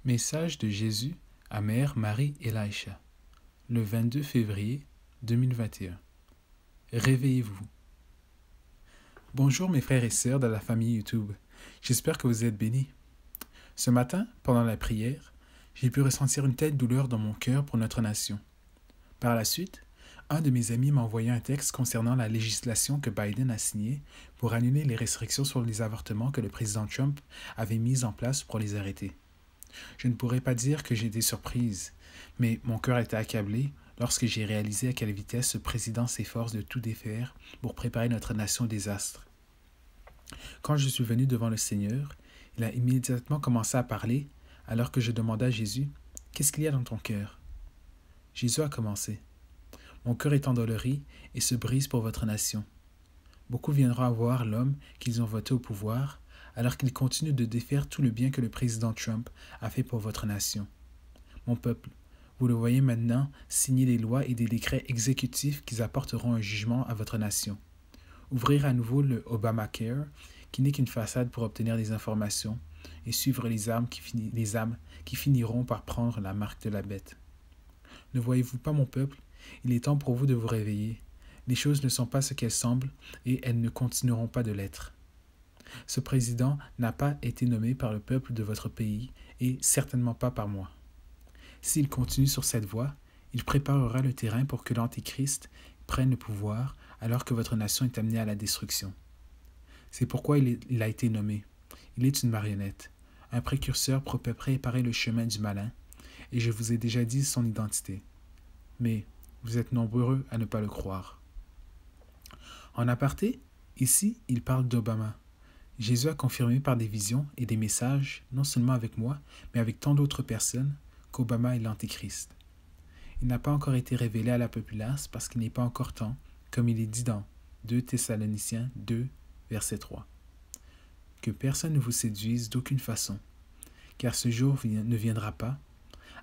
Message de Jésus à Mère Marie Elisha, le 22 février 2021. Réveillez-vous. Bonjour mes frères et sœurs de la famille YouTube. J'espère que vous êtes bénis. Ce matin, pendant la prière, j'ai pu ressentir une telle douleur dans mon cœur pour notre nation. Par la suite, un de mes amis m'a envoyé un texte concernant la législation que Biden a signée pour annuler les restrictions sur les avortements que le président Trump avait mises en place pour les arrêter. Je ne pourrais pas dire que j'ai été surprise, mais mon cœur était accablé lorsque j'ai réalisé à quelle vitesse ce président s'efforce de tout défaire pour préparer notre nation au désastre. Quand je suis venu devant le Seigneur, il a immédiatement commencé à parler alors que je demandais à Jésus « Qu'est-ce qu'il y a dans ton cœur ?» Jésus a commencé « Mon cœur est endolori et se brise pour votre nation. Beaucoup viendront voir l'homme qu'ils ont voté au pouvoir, alors qu'il continue de défaire tout le bien que le président Trump a fait pour votre nation. Mon peuple, vous le voyez maintenant signer des lois et des décrets exécutifs qui apporteront un jugement à votre nation. Ouvrir à nouveau le Obamacare, qui n'est qu'une façade pour obtenir des informations, et suivre les âmes qui finiront par prendre la marque de la bête. Ne voyez-vous pas, mon peuple, il est temps pour vous de vous réveiller. Les choses ne sont pas ce qu'elles semblent, et elles ne continueront pas de l'être. Ce président n'a pas été nommé par le peuple de votre pays et certainement pas par moi. S'il continue sur cette voie, il préparera le terrain pour que l'Antéchrist prenne le pouvoir alors que votre nation est amenée à la destruction. C'est pourquoi il a été nommé. Il est une marionnette, un précurseur pour préparer le chemin du malin, et je vous ai déjà dit son identité. Mais vous êtes nombreux à ne pas le croire. En aparté, ici, il parle d'Obama. Jésus a confirmé par des visions et des messages, non seulement avec moi, mais avec tant d'autres personnes, qu'Obama est l'Antéchrist. Il n'a pas encore été révélé à la populace parce qu'il n'est pas encore temps, comme il est dit dans 2 Thessaloniciens 2, verset 3. Que personne ne vous séduise d'aucune façon, car ce jour ne viendra pas,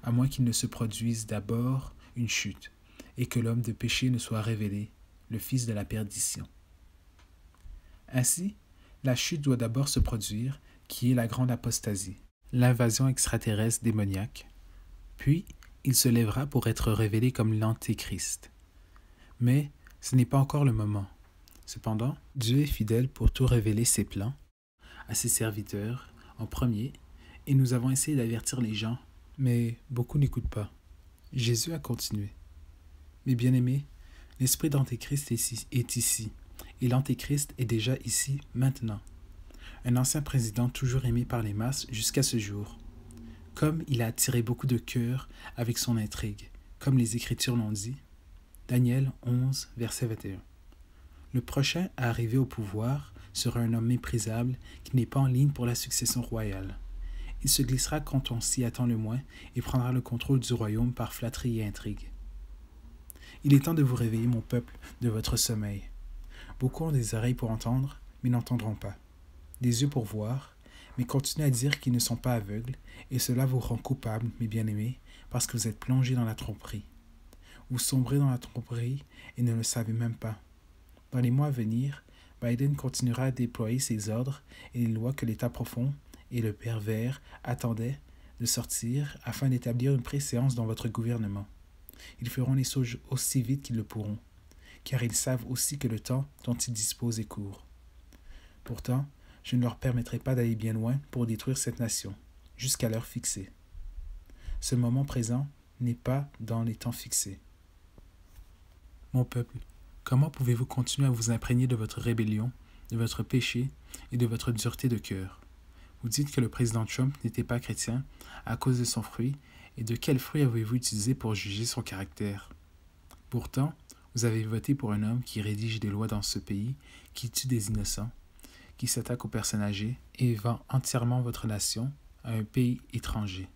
à moins qu'il ne se produise d'abord une chute, et que l'homme de péché ne soit révélé, le fils de la perdition. Ainsi, la chute doit d'abord se produire, qui est la grande apostasie, l'invasion extraterrestre démoniaque. Puis, il se lèvera pour être révélé comme l'Antéchrist. Mais ce n'est pas encore le moment. Cependant, Dieu est fidèle pour tout révéler ses plans à ses serviteurs en premier, et nous avons essayé d'avertir les gens, mais beaucoup n'écoutent pas. Jésus a continué. Mes bien-aimés, l'esprit d'Antéchrist est ici. Et l'Antéchrist est déjà ici, maintenant. Un ancien président toujours aimé par les masses jusqu'à ce jour. Comme il a attiré beaucoup de cœurs avec son intrigue, comme les Écritures l'ont dit. Daniel 11, verset 21. Le prochain à arriver au pouvoir sera un homme méprisable qui n'est pas en ligne pour la succession royale. Il se glissera quand on s'y attend le moins et prendra le contrôle du royaume par flatterie et intrigue. Il est temps de vous réveiller, mon peuple, de votre sommeil. Beaucoup ont des oreilles pour entendre, mais n'entendront pas. Des yeux pour voir, mais continuent à dire qu'ils ne sont pas aveugles, et cela vous rend coupable, mes bien-aimés, parce que vous êtes plongés dans la tromperie. Vous sombrez dans la tromperie et ne le savez même pas. Dans les mois à venir, Biden continuera à déployer ses ordres et les lois que l'État profond et le pervers attendaient de sortir afin d'établir une préséance dans votre gouvernement. Ils feront les choses aussi vite qu'ils le pourront, car ils savent aussi que le temps dont ils disposent est court. Pourtant, je ne leur permettrai pas d'aller bien loin pour détruire cette nation, jusqu'à l'heure fixée. Ce moment présent n'est pas dans les temps fixés. Mon peuple, comment pouvez-vous continuer à vous imprégner de votre rébellion, de votre péché et de votre dureté de cœur? Vous dites que le président Trump n'était pas chrétien à cause de son fruit, et de quel fruit avez-vous utilisé pour juger son caractère? Pourtant, vous avez voté pour un homme qui rédige des lois dans ce pays, qui tue des innocents, qui s'attaque aux personnes âgées et vend entièrement votre nation à un pays étranger.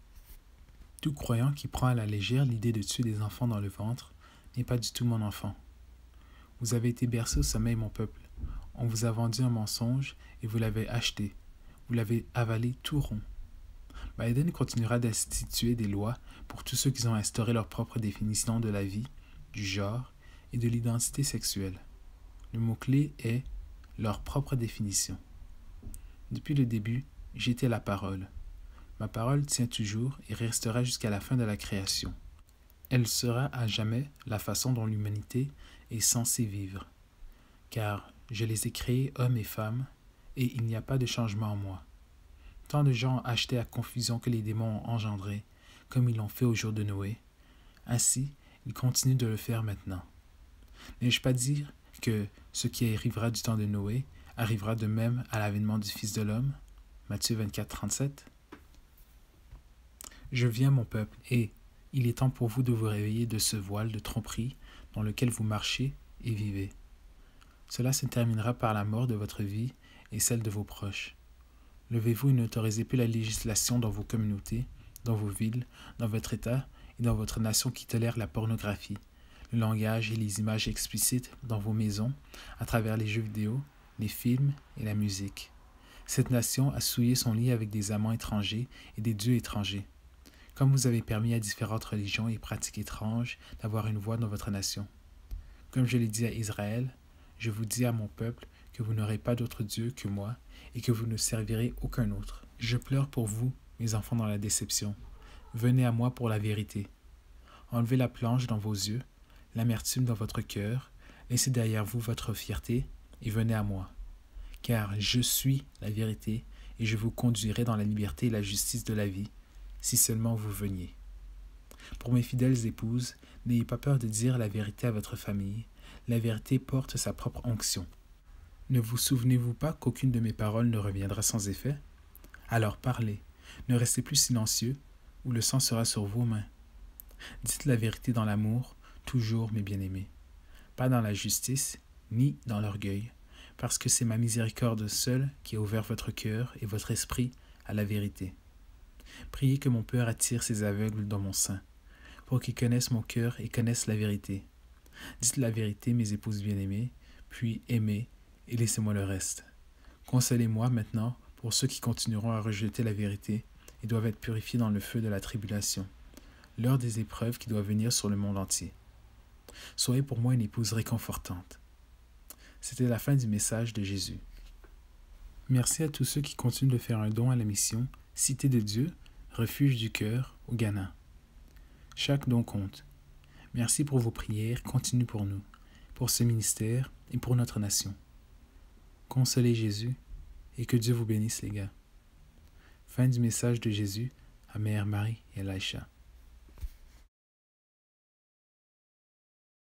Tout croyant qui prend à la légère l'idée de tuer des enfants dans le ventre n'est pas du tout mon enfant. Vous avez été bercé au sommeil, mon peuple. On vous a vendu un mensonge et vous l'avez acheté. Vous l'avez avalé tout rond. Biden continuera d'instituer des lois pour tous ceux qui ont instauré leur propre définition de la vie, du genre et de l'identité sexuelle. Le mot-clé est leur propre définition. Depuis le début, j'étais la parole. Ma parole tient toujours et restera jusqu'à la fin de la création. Elle sera à jamais la façon dont l'humanité est censée vivre. Car je les ai créés hommes et femmes, et il n'y a pas de changement en moi. Tant de gens ont acheté à confusion que les démons ont engendré, comme ils l'ont fait au jour de Noé. Ainsi, ils continuent de le faire maintenant. N'ai-je pas dire que ce qui arrivera du temps de Noé arrivera de même à l'avènement du Fils de l'homme? Matthieu 24, 37. Je viens, mon peuple, et il est temps pour vous de vous réveiller de ce voile de tromperie dans lequel vous marchez et vivez. Cela se terminera par la mort de votre vie et celle de vos proches. Levez-vous et n'autorisez plus la législation dans vos communautés, dans vos villes, dans votre État et dans votre nation qui tolère la pornographie, le langage et les images explicites dans vos maisons, à travers les jeux vidéo, les films et la musique. Cette nation a souillé son lit avec des amants étrangers et des dieux étrangers. Comme vous avez permis à différentes religions et pratiques étranges d'avoir une voix dans votre nation. Comme je l'ai dit à Israël, je vous dis à mon peuple que vous n'aurez pas d'autre Dieu que moi et que vous ne servirez aucun autre. Je pleure pour vous, mes enfants dans la déception. Venez à moi pour la vérité. Enlevez la planche dans vos yeux, l'amertume dans votre cœur, laissez derrière vous votre fierté et venez à moi. Car je suis la vérité et je vous conduirai dans la liberté et la justice de la vie, si seulement vous veniez. Pour mes fidèles épouses, n'ayez pas peur de dire la vérité à votre famille. La vérité porte sa propre onction. Ne vous souvenez-vous pas qu'aucune de mes paroles ne reviendra sans effet? Alors parlez, ne restez plus silencieux, ou le sang sera sur vos mains. Dites la vérité dans l'amour, toujours mes bien-aimés. Pas dans la justice, ni dans l'orgueil, parce que c'est ma miséricorde seule qui a ouvert votre cœur et votre esprit à la vérité. Priez que mon père attire ces aveugles dans mon sein, pour qu'ils connaissent mon cœur et connaissent la vérité. Dites la vérité, mes épouses bien-aimées, puis aimez et laissez-moi le reste. Consolez-moi maintenant pour ceux qui continueront à rejeter la vérité et doivent être purifiés dans le feu de la tribulation, l'heure des épreuves qui doivent venir sur le monde entier. Soyez pour moi une épouse réconfortante. C'était la fin du message de Jésus. Merci à tous ceux qui continuent de faire un don à la mission Cité de Dieu, refuge du cœur au Ghana. Chaque don compte. Merci pour vos prières, continuez pour nous, pour ce ministère et pour notre nation. Consolez Jésus et que Dieu vous bénisse les gars. Fin du message de Jésus à Mère Marie et Elisha.